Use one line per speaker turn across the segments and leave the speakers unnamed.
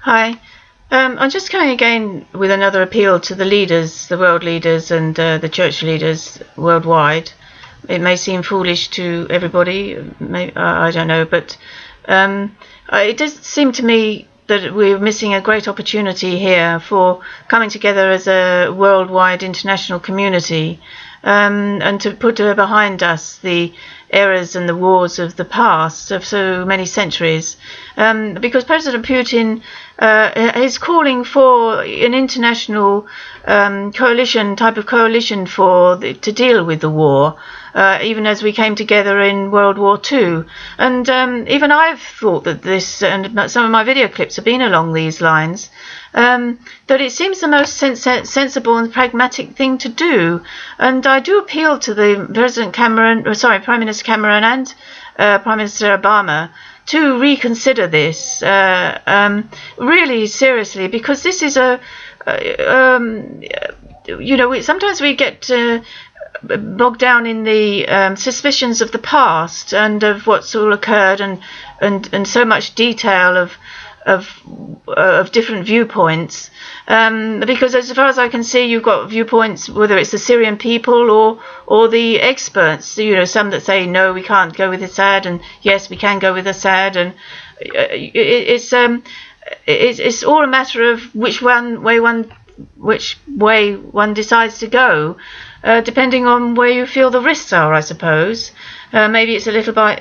Hi. I'm just coming again with another appeal to the leaders, the world leaders and the church leaders worldwide. It may seem foolish to everybody, I don't know, but it does seem to me that we're missing a great opportunity here for coming together as a worldwide international community, and to put behind us the errors and the wars of the past of so many centuries, because President Putin is calling for an international type of coalition to deal with the war, even as we came together in World War II. And even I've thought that this, and some of my video clips have been along these lines, that it seems the most sensible and pragmatic thing to do. And I do appeal to the Prime Minister Cameron and Prime Minister Obama to reconsider this really seriously, because this is sometimes we get bogged down in the suspicions of the past and of what's all occurred, and so much detail of different viewpoints, because as far as I can see, you've got viewpoints, whether it's the Syrian people or the experts, some that say no, we can't go with Assad, and yes, we can go with Assad, and it's all a matter of which way one decides to go, depending on where you feel the risks are, I suppose. Maybe it's a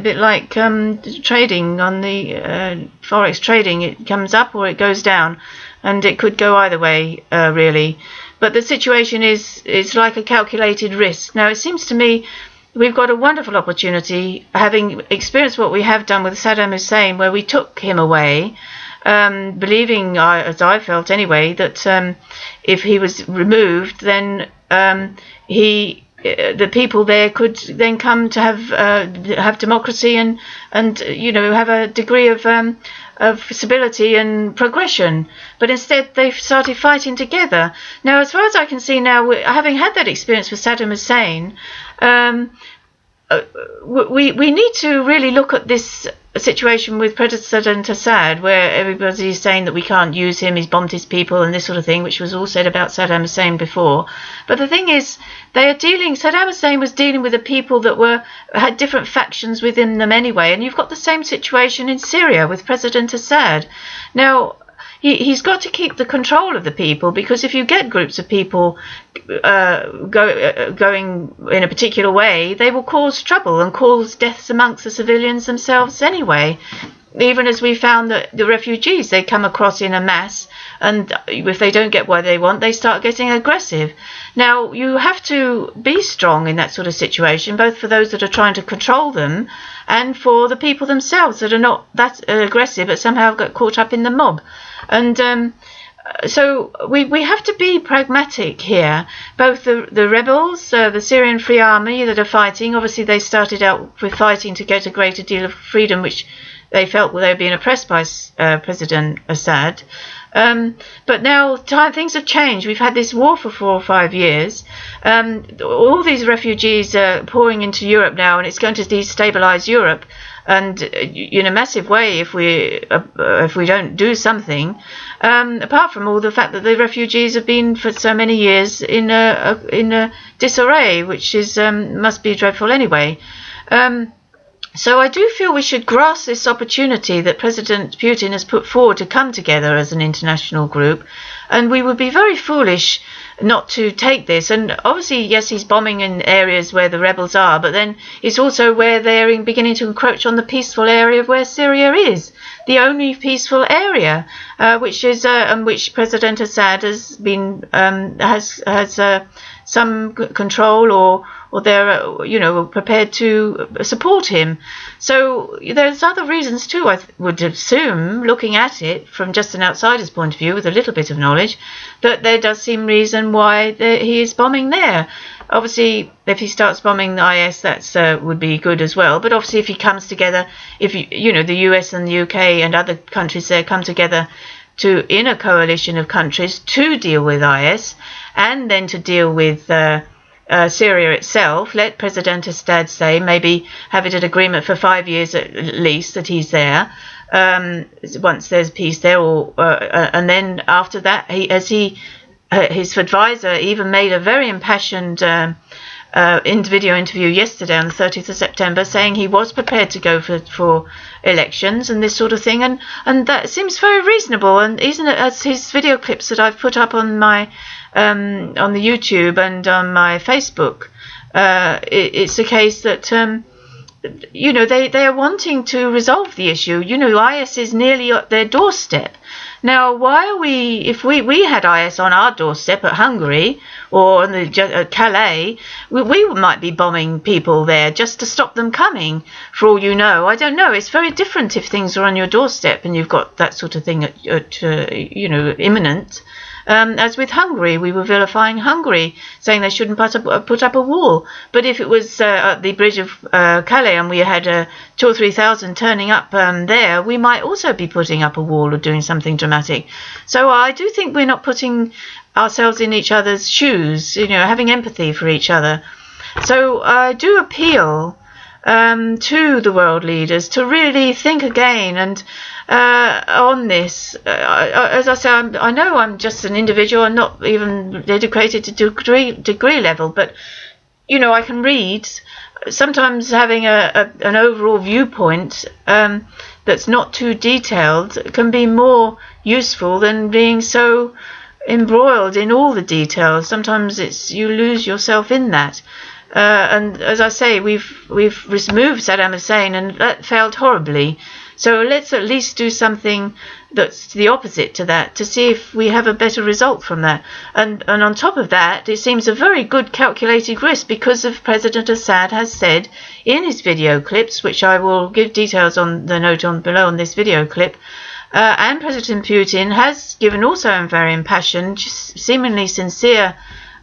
bit like trading on the forex trading. It comes up or it goes down, and it could go either way, really. But the situation is like a calculated risk. Now, it seems to me we've got a wonderful opportunity, having experienced what we have done with Saddam Hussein, where we took him away, believing, as I felt anyway, that if he was removed, then the people there could then come to have democracy and have a degree of stability and progression. But instead, they've started fighting together. Now, as far as I can see now, having had that experience with Saddam Hussein, we need to really look at this situation with President Assad, where everybody is saying that we can't use him, he's bombed his people and this sort of thing, which was all said about Saddam Hussein before. But the thing is, Saddam Hussein was dealing with a people that had different factions within them anyway, and you've got the same situation in Syria with President Assad. Now, he's got to keep the control of the people, because if you get groups of people going in a particular way, they will cause trouble and cause deaths amongst the civilians themselves anyway. Even as we found that the refugees, they come across in a mass, and if they don't get what they want, they start getting aggressive. Now, you have to be strong in that sort of situation, both for those that are trying to control them and for the people themselves that are not that aggressive but somehow got caught up in the mob. And so we have to be pragmatic here. Both the rebels, the Syrian Free Army that are fighting, obviously they started out with fighting to get a greater deal of freedom, which they felt they were being oppressed by President Assad. But now things have changed. We've had this war for 4 or 5 years. All these refugees are pouring into Europe now, and it's going to destabilize Europe, and in a massive way if we don't do something. Apart from all the fact that the refugees have been for so many years in a disarray, which is must be dreadful anyway. So I do feel we should grasp this opportunity that President Putin has put forward to come together as an international group, and we would be very foolish not to take this. And obviously, yes, he's bombing in areas where the rebels are, but then it's also where they're beginning to encroach on the peaceful area of where Syria is, the only peaceful area, which President Assad has been has some control, or they're prepared to support him. So there's other reasons too, I would assume, looking at it from just an outsider's point of view with a little bit of knowledge, that there does seem reason why he is bombing there. Obviously, if he starts bombing the IS, that would be good as well. But obviously, if he comes together, if the US and the UK and other countries there come together in a coalition of countries to deal with IS, and then to deal with Syria itself, let President Assad say, maybe have it an agreement for 5 years at least that he's there, once there's peace there, and then after that, his advisor even made a very impassioned video interview yesterday on the 30th of September, saying he was prepared to go for elections and this sort of thing, and that seems very reasonable. And isn't it, as his video clips that I've put up on my on the YouTube and on my Facebook, it's a case that they are wanting to resolve the issue. IS is nearly at their doorstep. Now, why are if we had IS on our doorstep at Hungary or at Calais, we might be bombing people there just to stop them coming, for all you know. I don't know. It's very different if things are on your doorstep and you've got that sort of thing imminent. As with Hungary, we were vilifying Hungary, saying they shouldn't put up a wall. But if it was at the bridge of Calais and we had 2,000 or 3,000 turning up there, we might also be putting up a wall or doing something dramatic. So I do think we're not putting ourselves in each other's shoes, having empathy for each other. So I do appeal to the world leaders to really think again and on this. As I say, I know I'm just an individual. I'm not even dedicated to degree level, but I can read. Sometimes having an overall viewpoint that's not too detailed can be more useful than being so embroiled in all the details. Sometimes you lose yourself in that. And as I say, we've removed Saddam Hussein, and that failed horribly. So let's at least do something that's the opposite to that, to see if we have a better result from that. And on top of that, it seems a very good calculated risk, because of President Assad has said in his video clips, which I will give details on the note below on this video clip, and President Putin has given also a very impassioned, seemingly sincere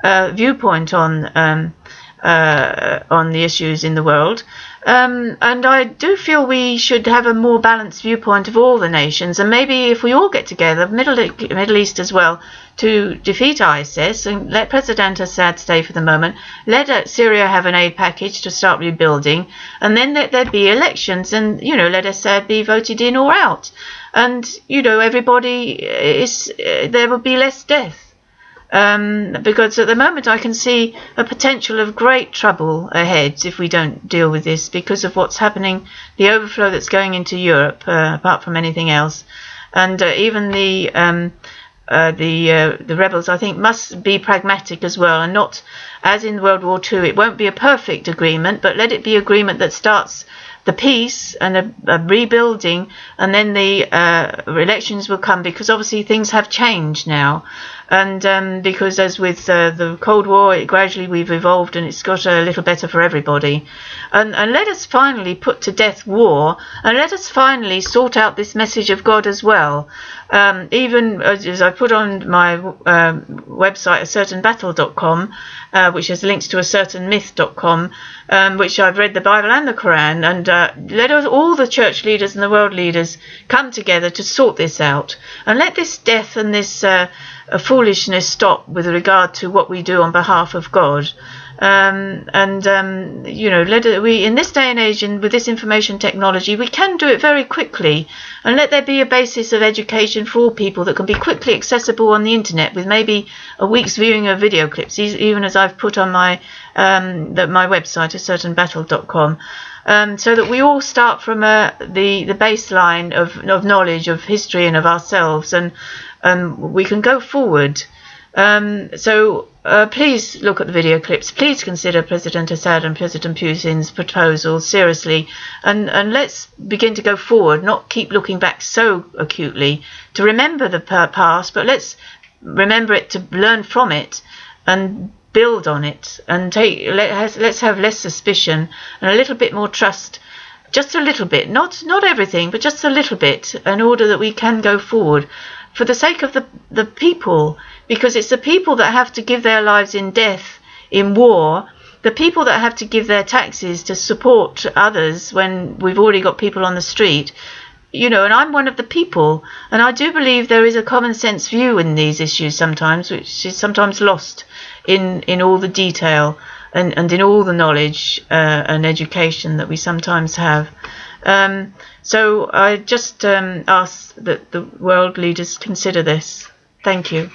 viewpoint on the issues in the world. And I do feel we should have a more balanced viewpoint of all the nations, and maybe if we all get together, Middle East as well, to defeat ISIS and let President Assad stay for the moment, let Syria have an aid package to start rebuilding, and then let there be elections, and let Assad be voted in or out, and everybody there will be less death. Because at the moment I can see a potential of great trouble ahead if we don't deal with this, because of what's happening, the overflow that's going into Europe, apart from anything else, and even the rebels, I think, must be pragmatic as well, and not as in World War II. It won't be a perfect agreement, but let it be agreement that starts the peace and a rebuilding, and then the elections will come, because obviously things have changed now. And because as with the Cold War, gradually we've evolved and it's got a little better for everybody. And let us finally put to death war, and let us finally sort out this message of God as well. Even as I put on my website, acertainbattle.com, which has links to acertainmyth.com, which I've read the Bible and the Quran, and let all the church leaders and the world leaders come together to sort this out, and let this death and this foolishness stop with regard to what we do on behalf of God. We in this day and age, and with this information technology, we can do it very quickly, and let there be a basis of education for all people that can be quickly accessible on the internet, with maybe a week's viewing of video clips, even as I've put on my my website, acertainbattle.com. So that we all start from the baseline of knowledge of history and of ourselves, and we can go forward. Please look at the video clips. Please consider President Assad and President Putin's proposals seriously, and let's begin to go forward, not keep looking back so acutely, to remember the past, but let's remember it to learn from it and build on it, and let's have less suspicion and a little bit more trust, just a little bit, not everything, but just a little bit, in order that we can go forward for the sake of the people, because it's the people that have to give their lives in death, in war, the people that have to give their taxes to support others when we've already got people on the street. And I'm one of the people, and I do believe there is a common sense view in these issues sometimes, which is sometimes lost in all the detail and in all the knowledge and education that we sometimes have. So I just ask that the world leaders consider this. Thank you.